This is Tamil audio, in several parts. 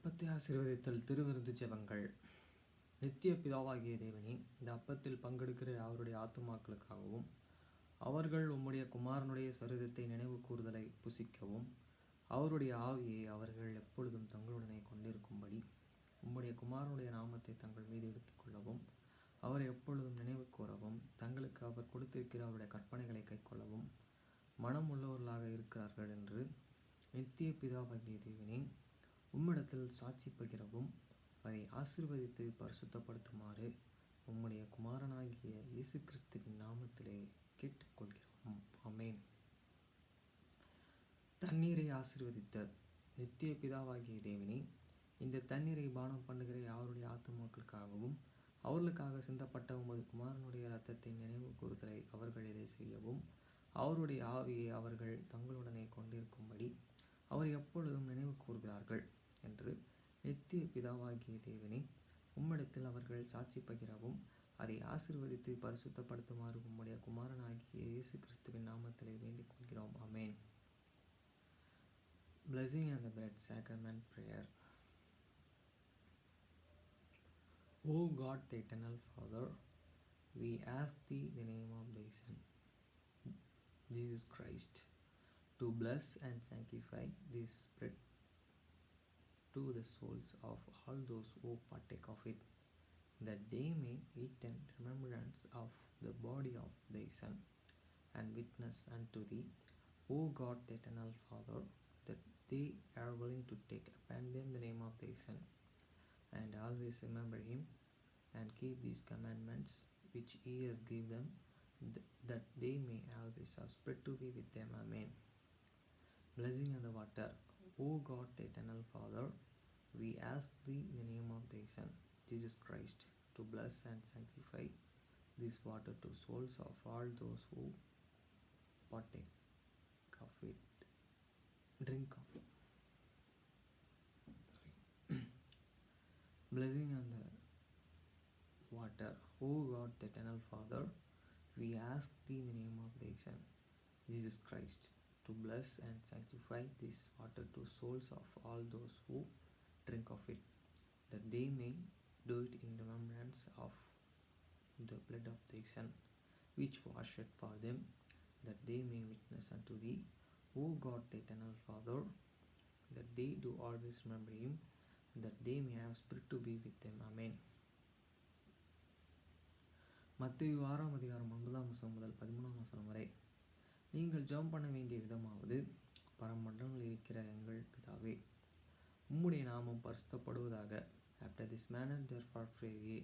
அப்பத்தை ஆசீர்வதித்தல் திருவிருந்து ஜெபங்கள். நித்திய பிதாவாகிய தேவனே, இந்த அப்பத்தில் பங்கெடுக்கிற அவருடைய ஆத்துமாக்களுக்காகவும் அவர்கள் உம்முடைய குமாரனுடைய சரீரத்தை நினைவு கூறுதலை புசிக்கவும் அவருடைய ஆவியை அவர்கள் எப்பொழுதும் தங்களுடனே கொண்டிருக்கும்படி உம்முடைய குமாரனுடைய நாமத்தை தங்கள் மீது எடுத்துக்கொள்ளவும் அவரை எப்பொழுதும் நினைவு கூறவும் தங்களுக்கு அவர் கொடுத்திருக்கிற அவருடைய கற்பனைகளை கைக்கொள்ளவும் மனம் உள்ளவர்களாக இருக்கிறார்கள் என்று நித்திய பிதாவாகிய தேவனே, உம்மிடத்தில் சாட்சி பகிரவும் அதை ஆசீர்வதித்து பரிசுத்தப்படுத்துமாறு உம்முடைய குமாரனாகிய இயேசு கிறிஸ்துவின் நாமத்திலே கேட்டுக்கொள்கிறோம். ஆமென். தண்ணீரை ஆசீர்வதித்த நித்திய பிதாவாகிய தேவனே, இந்த தண்ணீரை பானம் பண்ணுகிற அவருடைய ஆத்துமாக்களுக்காகவும் அவர்களுக்காக சிந்தப்பட்ட உமது குமாரனுடைய இரத்தத்தை நினைவு கூறுதலை அவர்கள் இதை செய்யவும் அவருடைய ஆவியை அவர்கள் தங்களுடனே கொண்டிருக்கும்படி அவர் எப்பொழுதும் நினைவு கூறுகிறார்கள் என்று நித்திய பிதாவாகிய தேவனே, உம்மிடத்தில் அவர்கள் சாட்சி பகிரவும் அதை ஆசீர்வதித்து பரிசுத்தப்படுத்துமாறு உம்முடைய குமாரனாகிய இயேசு கிறிஸ்துவின் நாமத்திலே வேண்டிக் கொள்கிறோம். ஆமென். Blessing and the bread sacrament prayer. O God, the eternal Father, we ask thee in the name of thy Son, Jesus Christ, to bless and sanctify this bread to the souls of all those who partake of it, that they may eat in remembrance of the body of thy Son, and witness unto thee, O God, the eternal Father, that they are willing to take upon them the name of thy Son, and always remember him, and keep these commandments which he has given them, that they may always have spread to be with them. Amen. Blessing on the water. O God, the eternal Father, we ask thee in the name of thy Son, Jesus Christ, to bless and sanctify this water to souls of all those who partake of it, drink of it. Blessing on the water. O God, the eternal Father, we ask thee in the name of thy Son, Jesus Christ, to bless and sanctify this water to souls of all those who drink of it, that they may do it in remembrance of the blood of thy Son, which was shed for them, that they may witness unto thee, O God, the eternal Father, that they do always remember him, that they may have spirit to be with them. Amen. மத்தேயு 6:9 முதல் 13 வரை. நீங்கள் ஜெபம் பண்ண வேண்டிய விதமாவது, பரமண்டலங்களில் இருக்கிற எங்கள் பிதாவே, உம்முடைய நாமம் பரிசுத்தப்படுவதாக. After this manner therefore pray ye,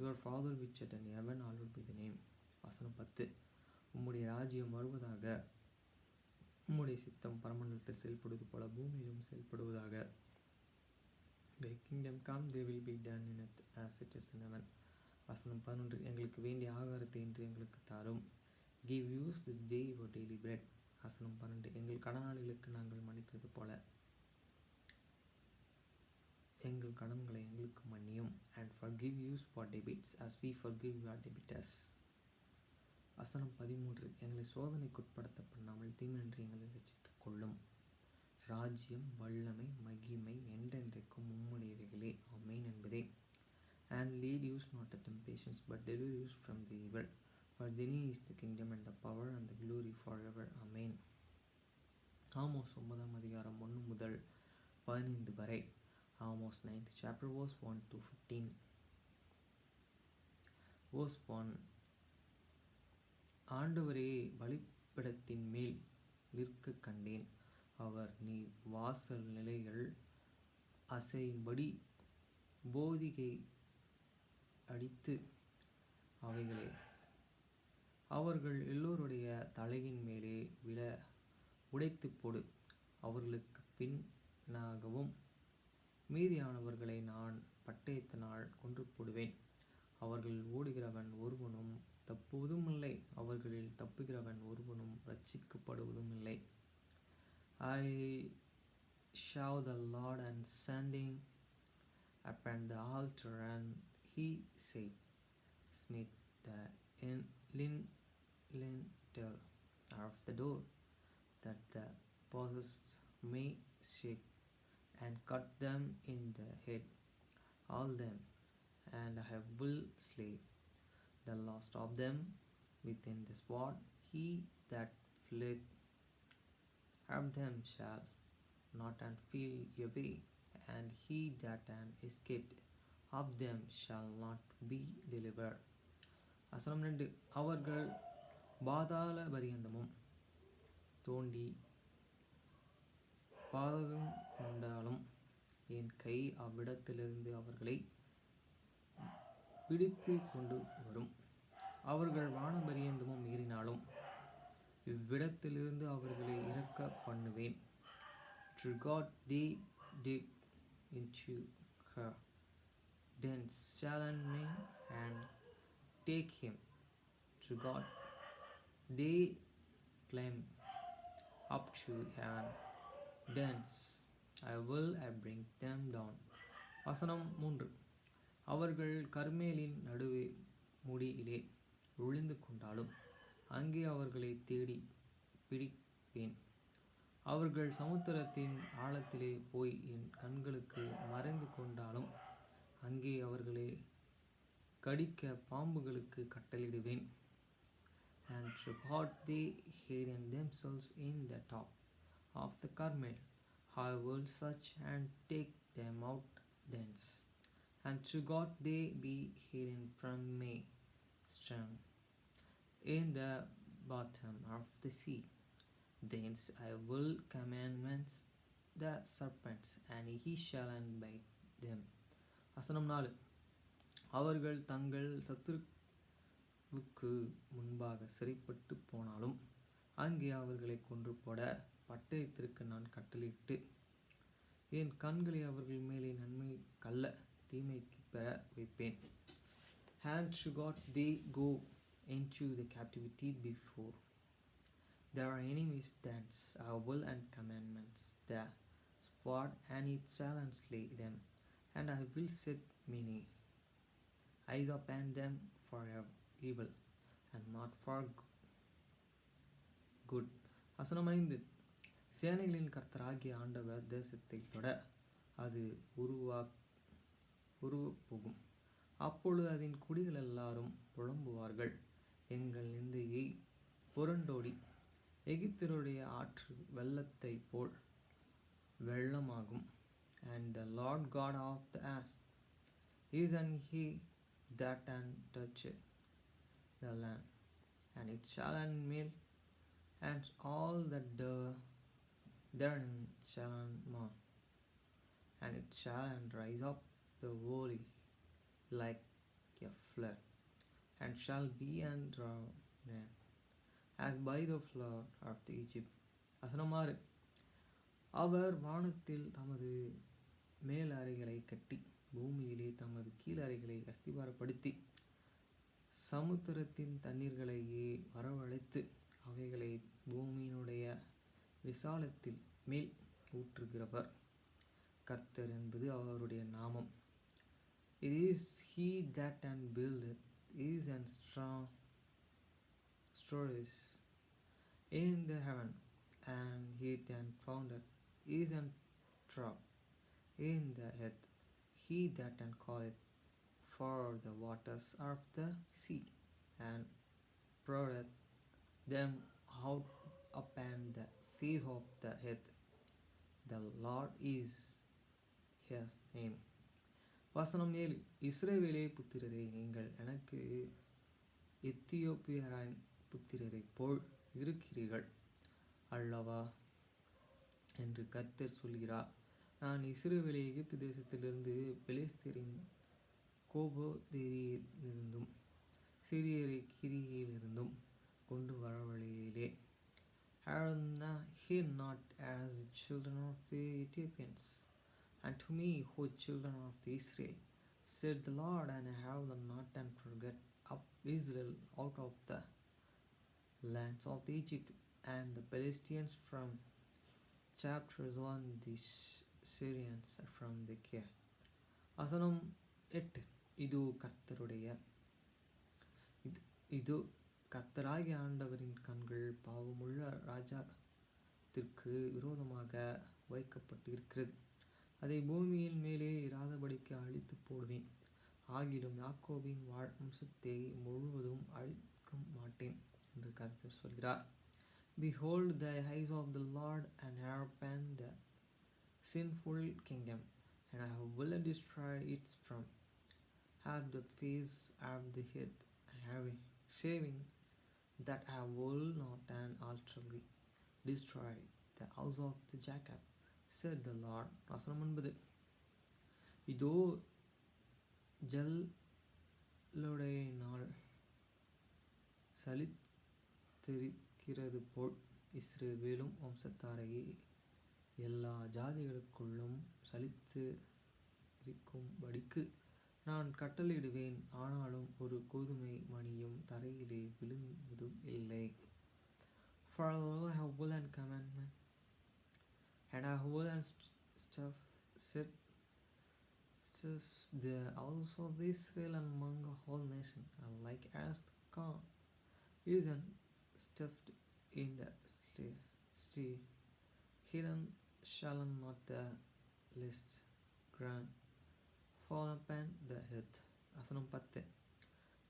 your Father which art in heaven, hallowed be thy name. வசனம் 10. உம்முடைய ராஜ்யம் வருவதாக. உம்முடைய சித்தம் பரமண்டலத்தில் செயல்படுவது போல பூமியிலும் செயல்படுவதாக. Thy kingdom come, thy will be done in earth as it is in heaven. வசனம் 11. எங்களுக்கு வேண்டிய ஆகாரத்தை இன்று எங்களுக்கு தாரும். Give us this day our daily bread. வசனம் 12. எங்கள் கடனாளிகளுக்கு நாங்கள் மன்னிக்கிறது போல எங்கள் கடன்களை எங்களுக்கு மன்னியும். And forgive us for debts as we forgive our debtors. வசனம் 13. எங்களை சோதனைக்குட்படுத்த பண்ணாமல் தீமையின்றி எங்களை ரட்சித்துக் கொள்ளும். ராஜ்யம், வல்லமை, மகிமை என்றென்றைக்கும் உம்முடையவைகளே. ஆமென் என்பதே. And lead us not to temptations, but deliver us from the evil. For thine is the kingdom and the power and the glory forever. Amen. Amos 9:1 முதல் 15 வரை. Amos 9th chapter verse 1 to 15. Verse 1. ஆண்டவரே, பலிபீடத்தின் மேல் நிற்க கண்டேன். அவர் நீர் வாசல் நிலைகள் அசையும்படி போதிகை அடித்து அவைகளை அவர்கள் எல்லோருடைய தலையின் மேலே விழ உடைத்து போடு. அவர்களுக்கு பின்னாகவும் மீதியானவர்களை நான் பட்டயத்தினால் கொன்று போடுவேன். அவர்கள் ஓடுகிறவன் ஒருவனும் தப்புவதும் இல்லை, அவர்களில் தப்புகிறவன் ஒருவனும் ரட்சிக்கப்படுவதும் இல்லை. I saw the Lord and standing upon the altar, and he said, smite the lintel of the door, that the posts may shake, and cut them in the head, all them, and I will slay the last of them within the sword. He that fled of them shall not and feel away, and he that and escaped of them shall not be delivered. வசனம் 2. அவர்கள் பாதாள பரியந்தமும் தோண்டி பாதகம் கொண்டாலும் என் கை அவ்விடத்திலிருந்து அவர்களை பிடித்து கொண்டு வரும். அவர்கள் வானபரியந்தமும் மீறினாலும் இவ்விடத்திலிருந்து அவர்களை இறக்க பண்ணுவேன். To God they dig into her dens shall men and take him. To God they climb up to heaven dens, I will bring them down. வசனம் 3. அவர்கள் கர்மேலின் நடுவே முடியிலே ஒளிந்து கொண்டாலும் அங்கே அவர்களை தேடி பிடிப்பேன். அவர்கள் சமுத்திரத்தின் ஆழத்திலே போய் என் கண்களுக்கு மறைந்து கொண்டாலும் அங்கே அவர்களை கடிக்க பாம்புகளுக்கு கட்டளிடுவேன். And to God they hidden themselves in the top of the Carmel, I will search and take them out thence. And to God they be hidden from me, strong in the bottom of the sea. Thence I will commandments the serpents, and he shall bite them. வசனம் 4. அவர்கள் தங்கள் சத்துருவுக்கு முன்பாக சிறைப்பட்டு போனாலும் அங்கே அவர்களை கொன்று போட பட்டயத்திற்கு நான் கட்டளையிட்டு என் கண்களை அவர்கள் மேலே நன்மை கல்ல தீமைக்கு பெற வைப்பேன். And to God they go into the captivity before their enemies dance, I will and commandments the sword, and it shall slay them, and I will set many eyes upon them for evil and not for good. வசனம் 5. சேனைகளின் கர்த்தராகிய ஆண்டவர் தேசத்தை தொட அது உருவப்போகும். அப்பொழுது அதன் குடிகள் எல்லாரும் புலம்புவார்கள். எங்கள் நிந்தையை புரண்டோடி எகிப்தருடைய ஆற்று வெள்ளத்தை போல் வெள்ளமாகும். And the Lord God of the earth is and he that and touched the land, and it shall melt, and all that therein shall mourn, and it shall rise up the valley like a flood, and shall be and drowned as by the flood of the Egypt. வசனம் 6. அவர் வானத்தில் தமது மேல் அறைகளை கட்டி பூமியிலே தமது கீழ் அறைகளை அஸ்திபாரப்படுத்தி சமுத்திரத்தின் தண்ணீர்களையே வரவழைத்து அவைகளை பூமியினுடைய விசாலத்தில் மேல் ஊற்றுகிறவர் கர்த்தர் என்பது அவருடைய நாமம். It is he that and buildeth is and strong stories in the heaven, and he that founded is and trap in the earth. He that and calleth for the waters of the sea, and poured them out upon the face of the earth. The Lord is his name. வசனம் 7. இஸ்ரவேலே புத்திரரே, நீங்கள் எனக்கு எத்தியோப்பியரின் புத்திரரை போல் இருக்கிறீர்கள் அல்லவா என்று கர்த்தர் சொல்கிறார். நான் இஸ்ரவேலை எகிப்து தேசத்திலிருந்து பெலிஸ்தரின் கோபோதேரியிலிருந்தும் சிரியரை கிரியிலிருந்தும் கொண்டு வரவழையிலே. Hear not as the children of the Ethiopians, and to me, who children of the Israel, said the Lord, and I have them not and forget up Israel out of the lands of the Egypt and the Palestinians from chapters 1, the Syrians from the Kir. வசனம் 8. இது கர்த்தராகிய ஆண்டவரின் கண்கள் பாவமுள்ள ராஜாத்திற்கு விரோதமாக வைக்கப்பட்டு இருக்கிறது. அதை பூமியின் மேலே இராதபடிக்கு அழித்து போடுவேன். ஆகிலும் யாக்கோபின் வம்சத்தை முழுவதும் அழிக்க மாட்டேன் என்று கர்த்தர் சொல்கிறார். Behold, the eyes of the Lord enharpen the sinful kingdom, and I will destroy it from half the face of the earth, saving that I will not and utterly destroy the house of the Jacob, said the Lord. வசனம் 9. இதோ ஜல்லுடையினால் சலித்திருக்கிறது போல் இஸ்ரவேலும் வம்சத்தாரையே எல்லா ஜாதிகளுக்குள்ளும் சலித்து இருக்கும்படிக்கு நான் கட்டளையிடுவேன். ஆனாலும் ஒரு கோதுமை மணியும் தரையிலே விழுவதும் இல்லை. For lo, I will and commandment, and I will and set the house of Israel among all nations, like as the corn is stuffed in the sea, hidden shall not the least grain fall upon the earth. வசனம் 10.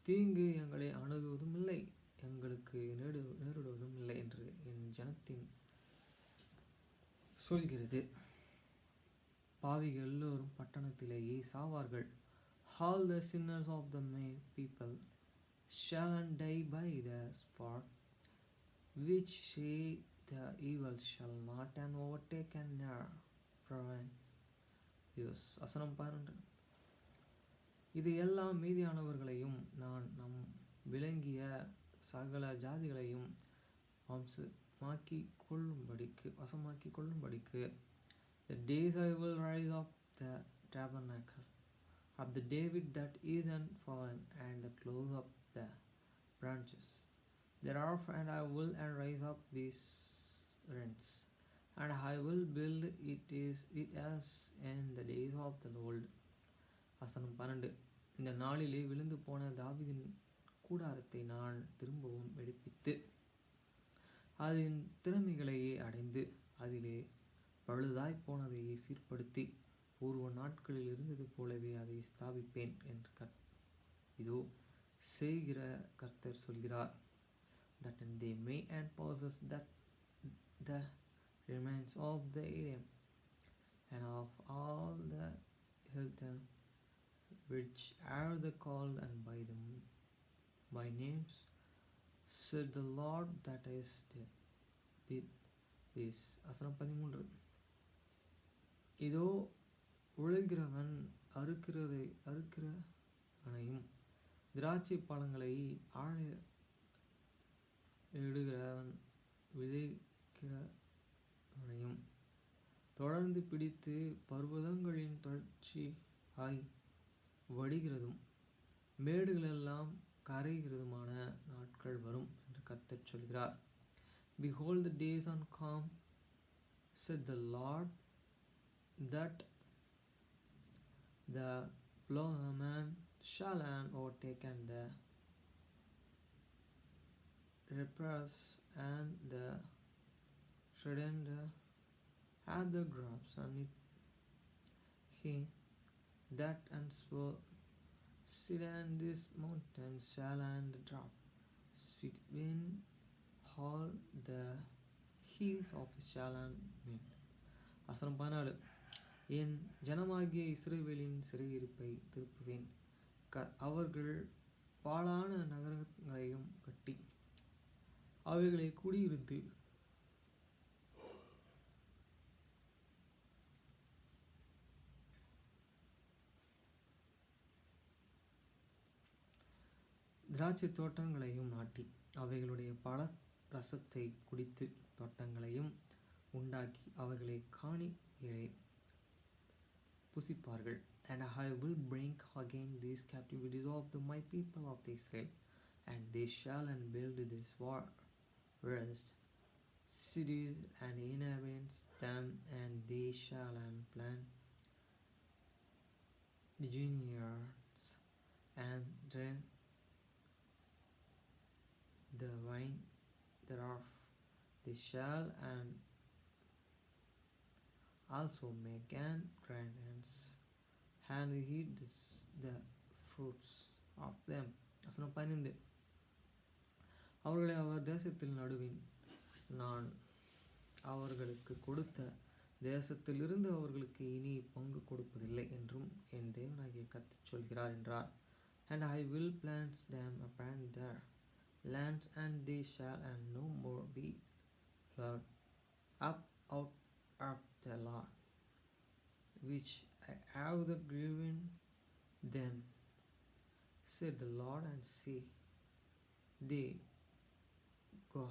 தீங்கு எங்களை அணுகுவதும் இல்லை, எங்களுக்கு நேரிடுவதும் இல்லை என்று என் ஜனத்தின் சொல்கிறது. பாவிகள் எல்லோரும் பட்டணத்திலேயே சாவார்கள். All the sinners of the people shall die by the sword, which say the evil shall not and overtake and near prevent use. வசனம் 12. இது எல்லா மீதியானவர்களையும் நான் நம் விளங்கிய சகல ஜாதிகளையும் வசமாக்கி கொள்ளும்படிக்கு the days I will rise up the tabernacle of the David that is fallen, and the close of the branches thereof, and I will and raise up these rents, and I will build it as in the days of the Lord. வசனம் 12. இந்த நாளிலே விழுந்து போன தாவீதின் கூடாரத்தை நான் திரும்பவும் எடுப்பித்து அதன் திறமைகளையே அடைந்து அதிலே பழுதாய் போனதையே சீர்படுத்தி பூர்வ நாட்களில் இருந்தது போலவே அதை ஸ்தாபிப்பேன் என்று இதோ செய்கிற கர்த்தர் சொல்கிறார். That they may and possess that the remains of the Edom and of all the heathen which are the called and by them by names, said the Lord that is did this. வசனம் 13. இதோ உழைக்கிறவன் அறுக்கிறவனையும் திராட்சை பழங்களை இடுகிறவன் விதைக்கிறவனையும் தொடர்ந்து பிடித்து பர்வதங்களின் தொடர்ச்சியாய் வடிகிறதும் மேடுகளெல்லாம் கரைகிறதுமான நாட்கள் வரும் என்று கர்த்தர் சொல்கிறார். Behold, the days are come, said the Lord, that the plowman shall overtake and the reapers and the shredder and the crops, and he that sit on this mountain shall and drop sweet wind all the heels of shall and wind. வசனம் 14. என் ஜனமாகிய இஸ்ரவேலின் சிறையிருப்பை திருப்புவேன். அவர்கள் பாழான நகரங்களையும் கட்டி அவைகளை குடியிருந்து திராட்சை தோட்டங்களையும் நாட்டி அவைகளுடைய பல ரசத்தை குடித்து தோட்டங்களையும் உண்டாக்கி அவைகளை காணிகளை புசிப்பார்கள். And I will bring again these captivities of my people of Israel, and they shall and build this rest cities and inhabit them, and they shall and plant the vineyards and drink the wine thereof. They shall and also make an grandness and eat the fruits of them. வசனம் 15. அவர்களை அவர் தேசத்தில் நடுவின், நான் அவர்களுக்கு கொடுத்த தேசத்திலிருந்து அவர்களுக்கு இனி பங்கு கொடுப்பதில்லை என்றும் என் தேவனாகிய கர்த்தர் சொல்கிறார் என்றார். And I will plant them upon their lands, and they shall and no more be plucked up out of the land which I have given them, said the Lord. And see, they go